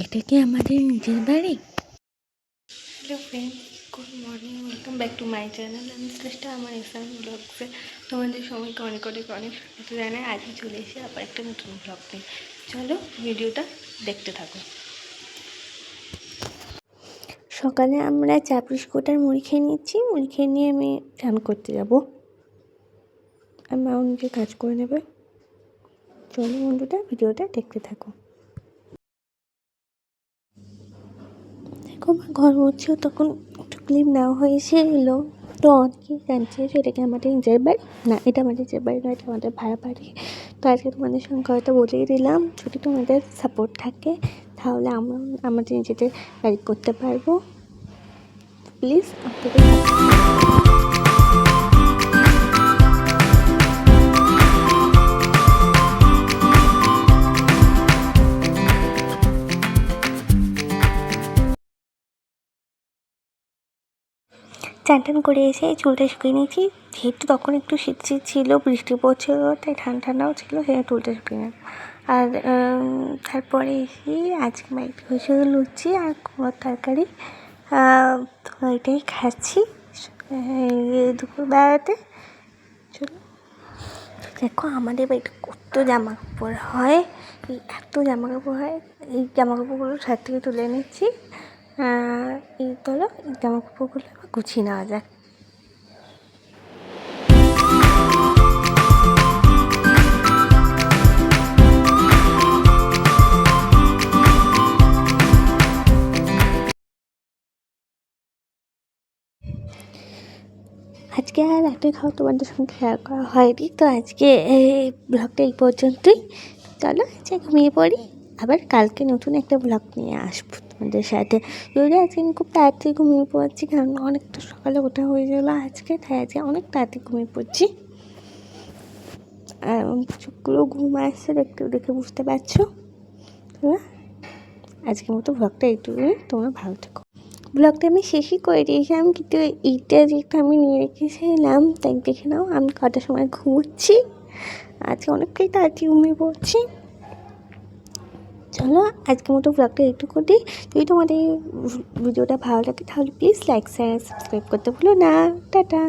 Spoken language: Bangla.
এটা কি আমাদের নিজের বাড়ি? Hello friend, good morning, welcome back to my channel. আমি চেষ্টা আমার এসান ব্লগসে তোমাদের সবাইকে অনেক অনেক অনেক স্বাগত জানাই। আজকে চলে এসে আবার একটা নতুন ব্লগ নিয়ে। চলো ভিডিওটা দেখতে থাকো। সকালে আমরা চা বিস্কুট আর মুড়ি খেয়ে নিচ্ছি। মুড়ি খেয়ে নিয়ে আমি চান করতে যাবো, আর মাও নিজে কাজ করে নেবে। চলো বন্ধুটা ভিডিওটা দেখতে থাকো। দেখো মা ঘর মুছছেও, তখন একটু ক্লিপ নেওয়া হয়েছে এলো। তো অনেকেই জানছে যে এটা কি আমাদের নিজের বাড়ি না, এটা আমাদের নিজের বাড়ি না, এটা আমাদের ভাড়া বাড়ি। তো আজকে তোমাদের সঙ্গে হয়তো বলেই দিলাম, যদি তোমাদের সাপোর্ট থাকে তাহলে আমরা আমাদের নিজেদের গাইড করতে পারবো। প্লিজ আপনাদের চান টান করে এসে চুলটা শুকিয়ে নিয়েছি। যেহেতু তখন একটু শীত শীত ছিল, বৃষ্টি পড়ছিল, তাই ঠান্ডা ঠান্ডাও ছিল, সেটা চুলটা শুকিয়ে নিলাম। আর তারপরে এসে আজকে বাড়িতে হয়েছিল লুচি আর কুমড়োর তরকারি। তো এটাই খাচ্ছি দুপুরবেলাতে। চলো দেখো আমাদের বাড়িতে কত জামা কাপড় হয়, এত জামা কাপড় হয়। এই জামা কাপড়গুলো ছাদ থেকে তুলে নিচ্ছি। এই চলো এই জামা কাপড়গুলো গুছিয়ে নেওয়া যাক। আজকে আর রাতের খাওয়া তোমাদের সঙ্গে শেয়ার করা হয়নি, তো আজকে এই ব্লগটা এই পর্যন্তই। চলো আজকে ঘুমিয়ে পড়ি, আবার কালকে নতুন একটা ব্লগ নিয়ে আসবো তোমাদের সাথে। যদি আজকে আমি খুব তাড়াতাড়ি ঘুমিয়ে পড়ছি, কারণ অনেকটা সকালে ওঠা হয়ে গেলো আজকে, তাই আজকে অনেক তাড়াতাড়ি ঘুমিয়ে পড়ছি। আর চোখগুলো ঘুম আসছে, দেখে বুঝতে পারছো। আজকের মতো ব্লগটা এইটুকুই, তোমরা ভালো থেকো। ব্লগটা আমি শেষই করে দিয়েছিলাম, কিন্তু এইটা যেহেতু আমি নিয়ে রেখেছিলাম, তাই দেখে নাও আমি কটার সময় ঘুমোচ্ছি। আজকে অনেকটাই তাড়াতাড়ি ঘুমিয়ে পড়ছি। চলো আজকের মতো ব্লগটা এইটুকু দিই। যদি তোমাদের ভিডিওটা ভালো লাগে তাহলে প্লিজ লাইক শেয়ার সাবস্ক্রাইব করতে ভুলো না। টাটা।